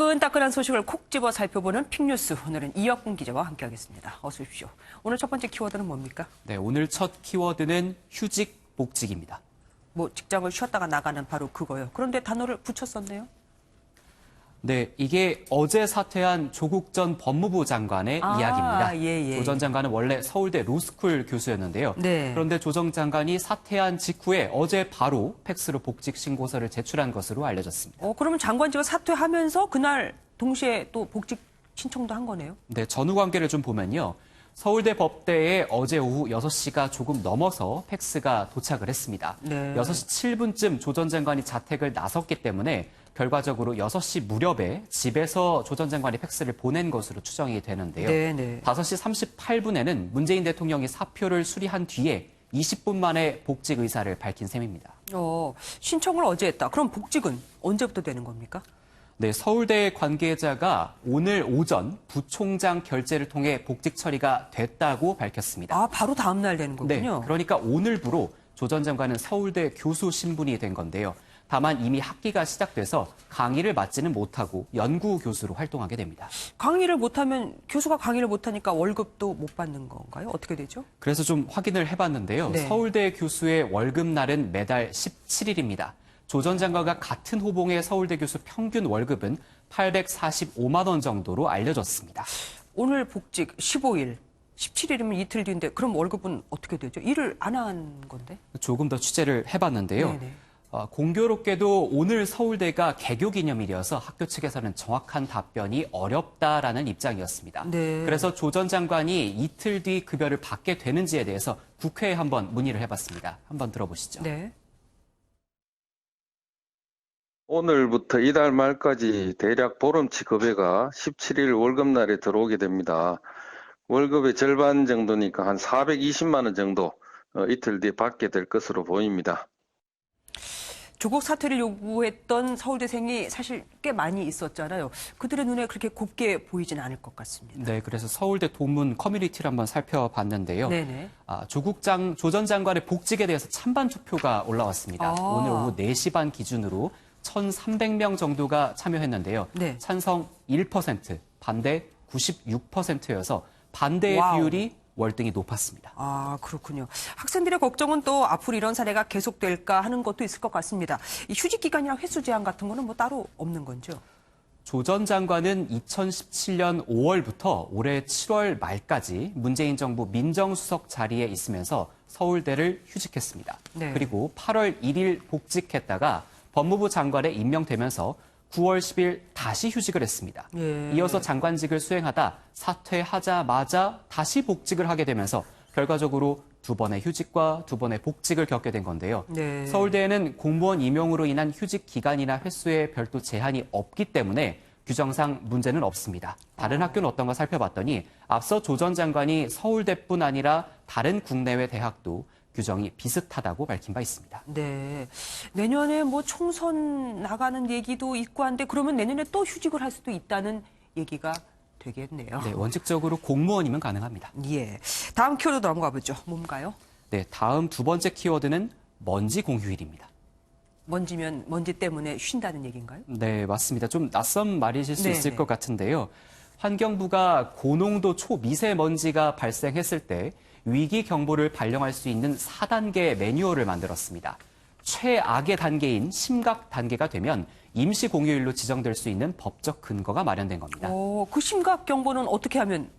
따끈따끈한 소식을 콕 집어 살펴보는 픽뉴스. 오늘은 이혁근 기자와 함께하겠습니다. 어서 오십시오. 오늘 첫 번째 키워드는 뭡니까? 네, 오늘 첫 키워드는 휴직, 복직입니다. 뭐 직장을 쉬었다가 나가는 바로 그거요. 그런데 단어를 붙였었네요. 네, 이게 어제 사퇴한 조국 전 법무부 장관의 이야기입니다. 예. 조 전 장관은 원래 서울대 로스쿨 교수였는데요. 네. 그런데 조 전 장관이 사퇴한 직후에 어제 바로 팩스로 복직 신고서를 제출한 것으로 알려졌습니다. 그러면 장관직을 사퇴하면서 그날 동시에 또 복직 신청도 한 거네요. 네, 전후 관계를 좀 보면요. 서울대 법대에 어제 오후 6시가 조금 넘어서 팩스가 도착을 했습니다. 네. 6시 7분쯤 조 전 장관이 자택을 나섰기 때문에 결과적으로 6시 무렵에 집에서 조 전 장관이 팩스를 보낸 것으로 추정이 되는데요. 네. 5시 38분에는 문재인 대통령이 사표를 수리한 뒤에 20분 만에 복직 의사를 밝힌 셈입니다. 신청을 어제 했다. 그럼 복직은 언제부터 되는 겁니까? 네, 서울대 관계자가 오늘 오전 부총장 결재를 통해 복직 처리가 됐다고 밝혔습니다. 바로 다음 날 되는 거군요. 네, 그러니까 오늘부로 조 전 장관은 서울대 교수 신분이 된 건데요. 다만 이미 학기가 시작돼서 강의를 맡지는 못하고 연구 교수로 활동하게 됩니다. 강의를 못하면 교수가 강의를 못하니까 월급도 못 받는 건가요? 어떻게 되죠? 그래서 좀 확인을 해봤는데요. 네. 서울대 교수의 월급날은 매달 17일입니다. 조 전 장관과 같은 호봉의 서울대 교수 평균 월급은 845만 원 정도로 알려졌습니다. 오늘 복직 15일, 17일이면 이틀 뒤인데 그럼 월급은 어떻게 되죠? 일을 안 한 건데? 조금 더 취재를 해봤는데요. 네네. 공교롭게도 오늘 서울대가 개교 기념일이어서 학교 측에서는 정확한 답변이 어렵다라는 입장이었습니다. 네. 그래서 조 전 장관이 이틀 뒤 급여를 받게 되는지에 대해서 국회에 한번 문의를 해봤습니다. 한번 들어보시죠. 네. 오늘부터 이달 말까지 대략 보름치 급여가 17일 월급날에 들어오게 됩니다. 월급의 절반 정도니까 한 420만 원 정도 이틀 뒤에 받게 될 것으로 보입니다. 조국 사퇴를 요구했던 서울대생이 사실 꽤 많이 있었잖아요. 그들의 눈에 그렇게 곱게 보이진 않을 것 같습니다. 네, 그래서 서울대 동문 커뮤니티를 한번 살펴봤는데요. 네네. 조 전 장관의 복직에 대해서 찬반 투표가 올라왔습니다. 오늘 오후 4시 반 기준으로 1,300명 정도가 참여했는데요. 네. 찬성 1%, 반대 96%여서 반대의 와우. 비율이 월등히 높았습니다. 그렇군요. 학생들의 걱정은 또 앞으로 이런 사례가 계속될까 하는 것도 있을 것 같습니다. 이 휴직 기간이랑 횟수 제한 같은 거는 뭐 따로 없는 건죠? 조 전 장관은 2017년 5월부터 올해 7월 말까지 문재인 정부 민정수석 자리에 있으면서 서울대를 휴직했습니다. 네. 그리고 8월 1일 복직했다가 법무부 장관에 임명되면서 9월 10일 다시 휴직을 했습니다. 예. 이어서 장관직을 수행하다 사퇴하자마자 다시 복직을 하게 되면서 결과적으로 2번의 휴직과 2번의 복직을 겪게 된 건데요. 네. 서울대에는 공무원 임용으로 인한 휴직 기간이나 횟수에 별도 제한이 없기 때문에 규정상 문제는 없습니다. 다른 학교는 어떤가 살펴봤더니 앞서 조 전 장관이 서울대뿐 아니라 다른 국내외 대학도 규정이 비슷하다고 밝힌 바 있습니다. 네. 내년에 뭐 총선 나가는 얘기도 있고 한데 그러면 내년에 또 휴직을 할 수도 있다는 얘기가 되겠네요. 네, 원칙적으로 공무원이면 가능합니다. 예. 다음 키워드 넘어가 보죠. 뭔가요? 네, 다음 두 번째 키워드는 먼지 공휴일입니다. 먼지면 먼지 때문에 쉰다는 얘기인가요? 네, 맞습니다. 좀 낯선 말이실 수 네, 있을 네. 것 같은데요. 환경부가 고농도 초미세먼지가 발생했을 때 위기 경보를 발령할 수 있는 4단계 매뉴얼을 만들었습니다. 최악의 단계인 심각 단계가 되면 임시 공휴일로 지정될 수 있는 법적 근거가 마련된 겁니다. 그 심각 경보는 어떻게 하면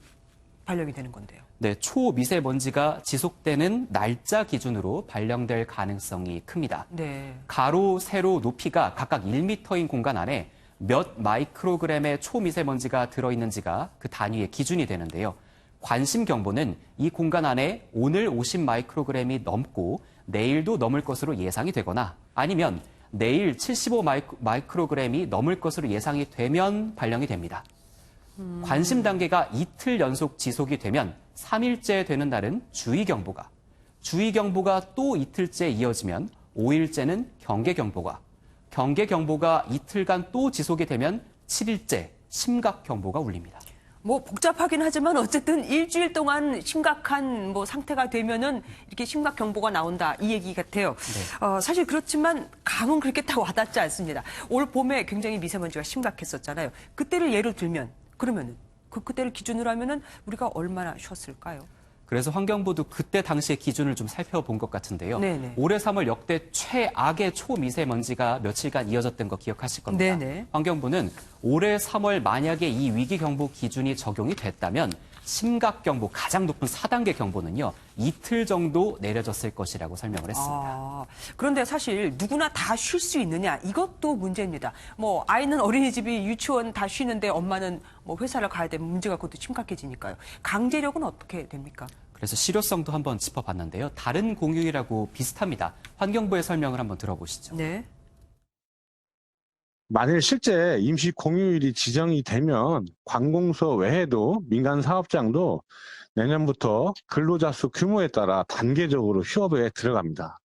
발령이 되는 건데요? 네, 초미세먼지가 지속되는 날짜 기준으로 발령될 가능성이 큽니다. 네. 가로, 세로 높이가 각각 1m인 공간 안에 몇 마이크로그램의 초미세먼지가 들어있는지가 그 단위의 기준이 되는데요. 관심 경보는 이 공간 안에 오늘 50 마이크로그램이 넘고 내일도 넘을 것으로 예상이 되거나 아니면 내일 75 마이크로그램이 넘을 것으로 예상이 되면 발령이 됩니다. 관심 단계가 이틀 연속 지속이 되면 3일째 되는 날은 주의경보가, 주의경보가 또 이틀째 이어지면 5일째는 경계경보가, 경계경보가 이틀간 또 지속이 되면 7일째 심각경보가 울립니다. 뭐 복잡하긴 하지만 어쨌든 일주일 동안 심각한 뭐 상태가 되면은 이렇게 심각 경보가 나온다 이 얘기 같아요. 사실 그렇지만 감은 그렇게 딱 와닿지 않습니다. 올 봄에 굉장히 미세먼지가 심각했었잖아요. 그때를 예로 들면 그러면은 그때를 기준으로 하면은 우리가 얼마나 쉬었을까요? 그래서 환경부도 그때 당시의 기준을 좀 살펴본 것 같은데요. 네네. 올해 3월 역대 최악의 초미세먼지가 며칠간 이어졌던 거 기억하실 겁니다. 네네. 환경부는 올해 3월 만약에 이 위기경보 기준이 적용이 됐다면 심각경보, 가장 높은 4단계 경보는요, 이틀 정도 내려졌을 것이라고 설명을 했습니다. 그런데 사실 누구나 다 쉴 수 있느냐 이것도 문제입니다. 뭐 아이는 어린이집이 유치원 다 쉬는데 엄마는 뭐 회사를 가야 되면 문제가 그것도 심각해지니까요. 강제력은 어떻게 됩니까? 그래서 실효성도 한번 짚어봤는데요. 다른 공휴일하고 비슷합니다. 환경부의 설명을 한번 들어보시죠. 네. 만일 실제 임시 공휴일이 지정이 되면 관공서 외에도 민간 사업장도 내년부터 근로자 수 규모에 따라 단계적으로 휴업에 들어갑니다.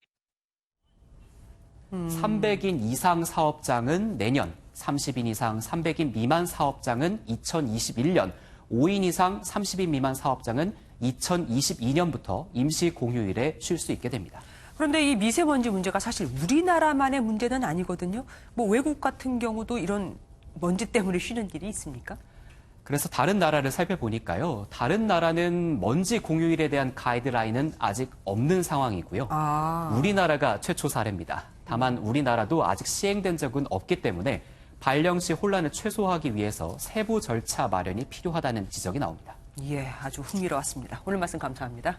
300인 이상 사업장은 내년, 30인 이상 300인 미만 사업장은 2021년, 5인 이상 30인 미만 사업장은 2022년부터 임시 공휴일에 쉴 수 있게 됩니다. 그런데 이 미세먼지 문제가 사실 우리나라만의 문제는 아니거든요. 뭐 외국 같은 경우도 이런 먼지 때문에 쉬는 일이 있습니까? 그래서 다른 나라를 살펴보니까요. 다른 나라는 먼지 공휴일에 대한 가이드라인은 아직 없는 상황이고요. 우리나라가 최초 사례입니다. 다만 우리나라도 아직 시행된 적은 없기 때문에 발령 시 혼란을 최소화하기 위해서 세부 절차 마련이 필요하다는 지적이 나옵니다. 예, 아주 흥미로웠습니다. 오늘 말씀 감사합니다.